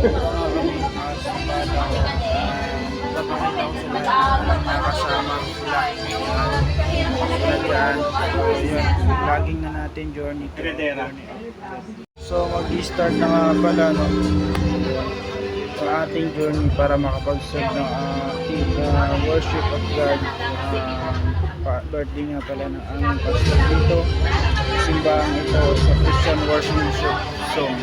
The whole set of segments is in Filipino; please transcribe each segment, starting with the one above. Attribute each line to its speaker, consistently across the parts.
Speaker 1: Papakita ko sila nakasama sila. Sila dyan. Ayun, vlogging na natin journey. So mag-start na nga pala no, sa ating journey para makapag-serve ng ating worship of God. Birthday nga pala ng aming pastor dito. Simbahan ito sa Christian Worship Song.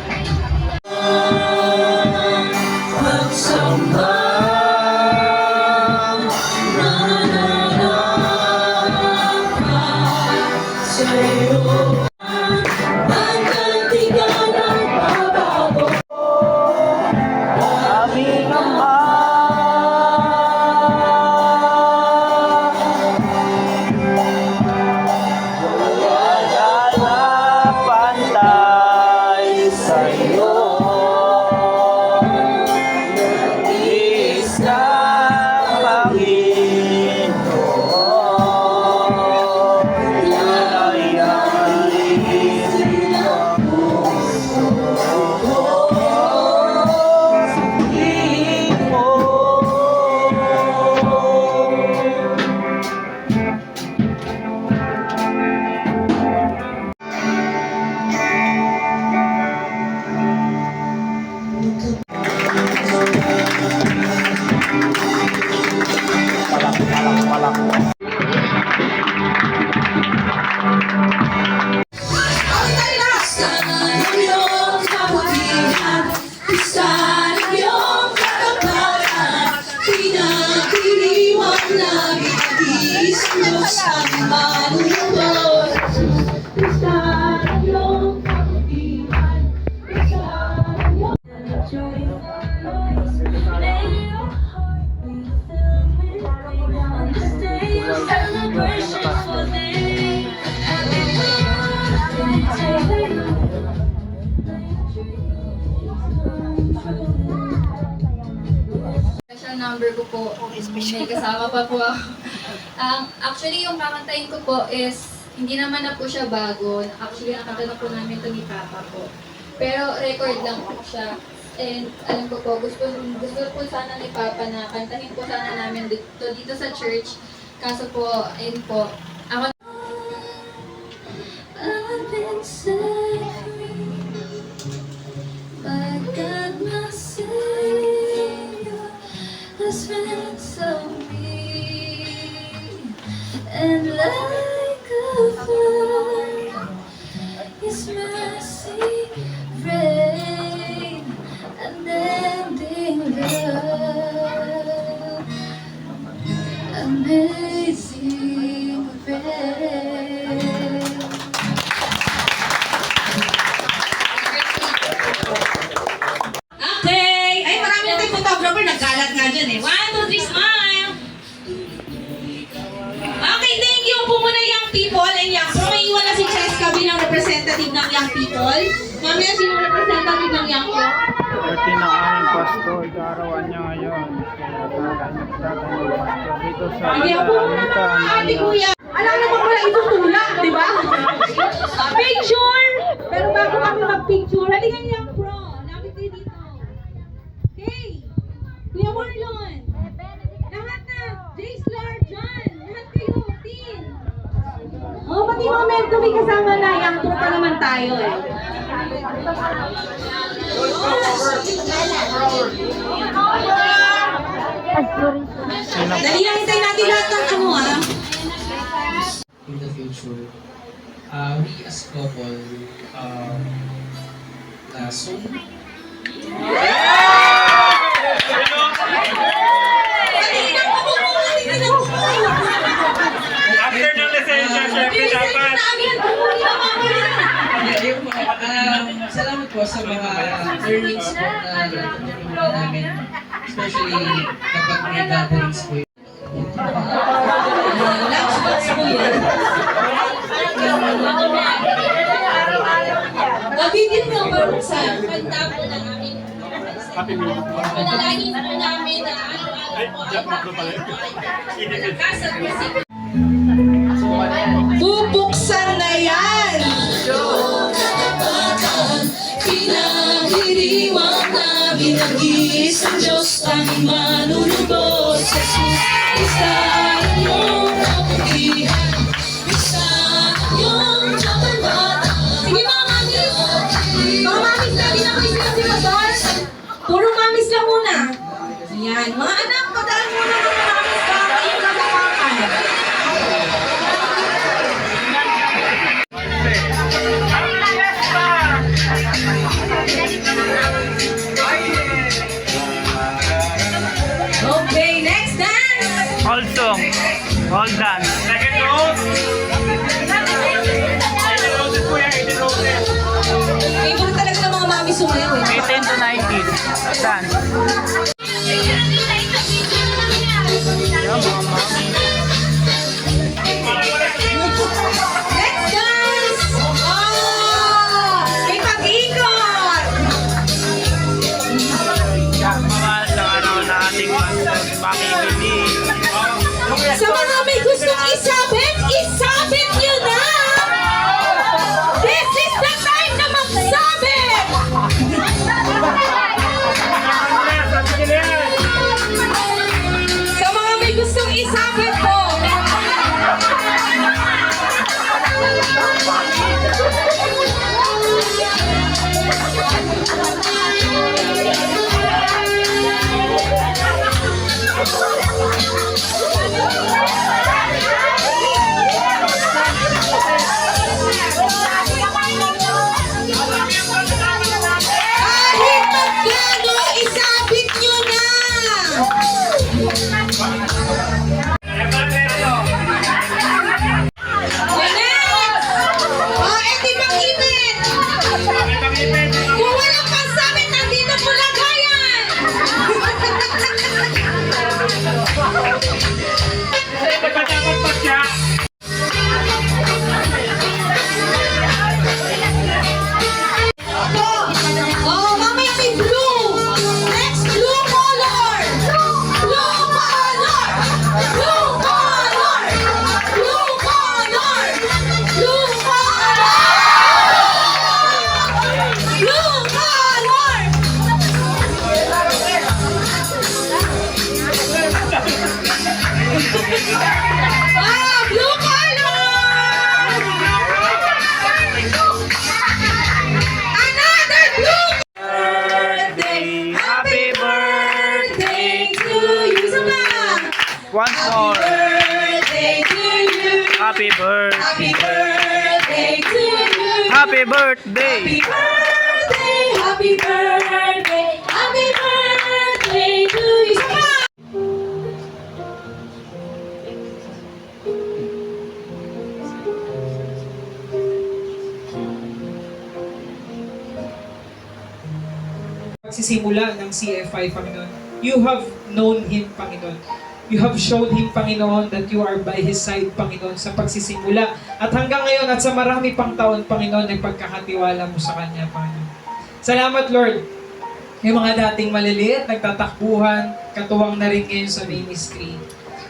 Speaker 2: Number ko po, may kasama pa po ako. Actually, yung kakantahin ko po is, hindi naman na po siya bago. Actually, nakanta na po namin ito ni Papa po. Pero record lang po siya. And alam ko po, gusto po sana ni Papa na kantahin po sana namin dito sa church. Kaso po, ayun po, ako I've been set free by God my Savior has ransomed me, and like a flood His mercy rain, unending love, amazing grace.
Speaker 3: Okay! Ay, marami na tayong photographer. Nagkalat nga dyan eh. 1, 2, 3, smile! Okay, thank you po muna Young People and Young Pro. May iwan na si Cheska bilang representative ng Young People. Mamaya, sino representative ng Young Pro?
Speaker 1: Birthday ng aming pastor, kaarawan niya ngayon. Kaya tatanong pastor dito sa
Speaker 3: Hindi ako muna ng ate kuya. Alam naman pala ito tulak, di ba? Picture! Pero bago kami mag-picture, halika niyo Young Pro. Lapit kayo dito. Okay! Kuya Marlon! Lahat na! Jace, Lord, John! Lahat kayo, team! Oh, pati mga member may kasama na. Young Pro pa naman tayo eh. Dali lang, hintayin natin lahat ng ano ah.
Speaker 4: In the future, we as couple, soon.
Speaker 1: After ng lisensya, syempre dapat.
Speaker 4: Salamat po sa mga learnings po na namin, especially kapag may gatherings po.
Speaker 3: Lunch box po yun. Mabigit mo ba sa kanta po ng aming panalangin po namin na ano-ano bubuksan na yan! Pinagdiriwang na Sinabi ng iisang Diyos ang manunubos. Jesus, isa ang iyong kabutihan, isa ang iyong kababata. Sige mga mamis! Mga mamis, lagi na kayo sinasimodor. Puro mamis lang muna. Yan. Mga anak, padaan muna ng mga mamis para kayo nagkakakan. Okay, next dance!
Speaker 1: All song. All dance. Second round.
Speaker 3: Favorite talaga ng mga mami sumayaw eh.
Speaker 1: 18 to 19. Dance. Yan, mga mami.
Speaker 3: Next dance! Oh! May pag-ikot!
Speaker 1: Yan, mga sa ano na ating pakibili.
Speaker 3: Sa mga may gustong isabit, isabit nyo na! This is the time na magsabit! Sa mga may gustong isabit po! Kahit magkano, isabit nyo na! Edi mag-ibit! Kung walang pagsabit, nandito po lagayan! Oh, mamaya may blue! Next, blue color! Blue color! Blue color! Blue color! Blue color! Blue color! Ah, blue color! Another blue!
Speaker 1: Birthday, happy birthday.
Speaker 3: Birthday to you! Isa pa!
Speaker 1: Once more.
Speaker 3: Birthday to you!
Speaker 1: Happy birthday.
Speaker 3: Happy birthday to you!
Speaker 1: Happy birthday.
Speaker 3: Happy birthday! Happy birthday! Happy birthday to you! Isa pa!
Speaker 5: Pagsisimula ng CFI, Panginoon, you have known Him, Panginoon. You have showed Him, Panginoon, that you are by His side, Panginoon, sa pagsisimula. At hanggang ngayon at sa marami pang taon, Panginoon, ay pagkakatiwala mo sa Kanya, Panginoon. Salamat, Lord. Yung mga dating maliliit, nagtatakbuhan, katuwang na rin ngayon sa ministry.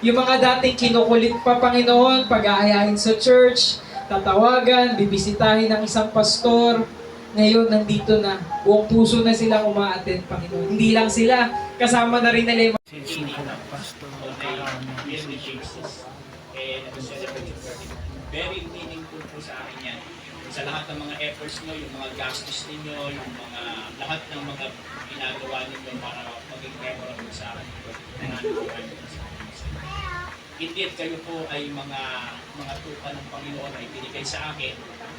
Speaker 5: Yung mga dating kinukulit pa, Panginoon, pag-aayain sa church, tatawagan, bibisitahin ng isang pastor, ngayon nandito na, buong puso na silang uma-attend, Panginoon. Hindi lang sila, kasama na rin nila yung
Speaker 1: Pastor.
Speaker 6: Very meaningful po sa akin yan. Sa lahat ng mga efforts nyo, yung mga gastos ninyo, yung mga lahat ng mga ginagawa ninyo para maging memorable sa akin. Indeed, kayo po ay mga tupa ng Panginoon na ibinigay sa akin,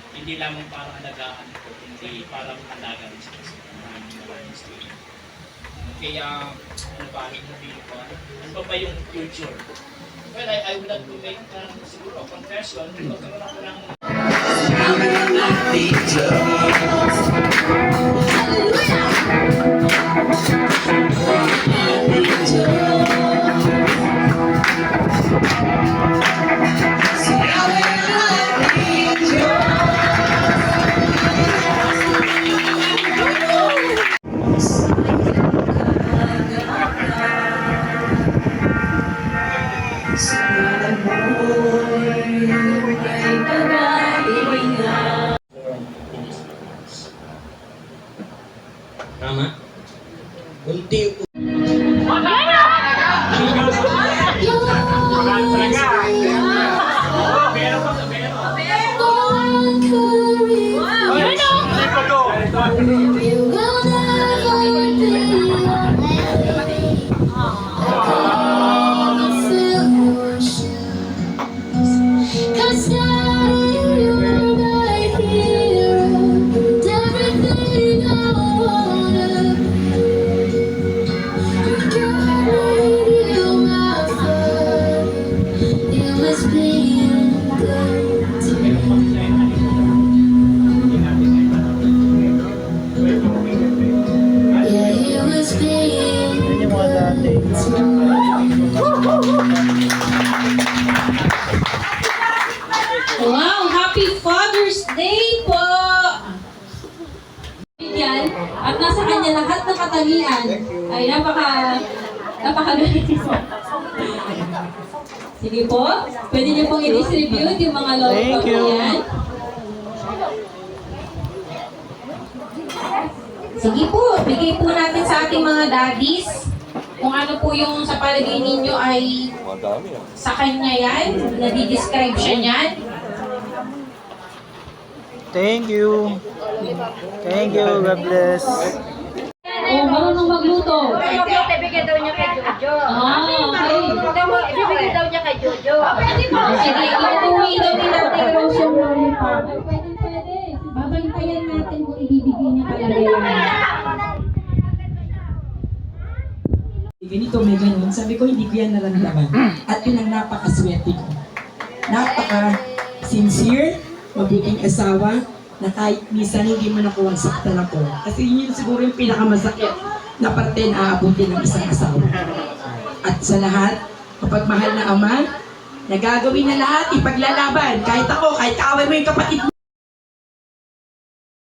Speaker 6: hindi lamang para alagaan ko, hindi para alaga rin sa kasi. Kaya, ano ba, ano ba yung future? Well, I would like to make siguro confession, magkaroon ako ng
Speaker 4: Tama? Unti
Speaker 1: Yan yung mga dati.
Speaker 3: Wow! Happy Father's Day po! Yan, at nasa kanya lahat ng katangian ay napakagaling po. Sige po, pwede niyo pong i-distribute yung mga
Speaker 1: Thank
Speaker 3: lollipop
Speaker 1: you.
Speaker 3: na yan. Sige po, bigay po natin sa ating mga daddies kung ano po yung sa palagay ninyo ay sa kanya yan, nadi-describe siya niyan.
Speaker 1: Thank you. Thank you. God bless.
Speaker 3: Oh, marunong magluto.
Speaker 7: Ibigay daw niya kay Jojo.
Speaker 3: Okay.
Speaker 7: Ibigay daw niya kay Jojo.
Speaker 3: Sige, iuwi daw ni Ate Rose yung lollipop. Pwede. Babantayan natin kung ibibigay niya talaga yan.
Speaker 8: Ganito, may ganun. Sabi ko, hindi ko yan naramdaman. At yun ang napakaswerte ko. Napaka-sincere, mabuting asawa, na kahit minsan hindi mo nakuha saktan ako. Kasi yun siguro yung pinakamasakit na parte na aabutin ng isang asawa. At sa lahat, kapag mahal na ama, nagagawin na lahat, ipaglalaban. Kahit ako, kahit kaaway mo yung kapatid mo,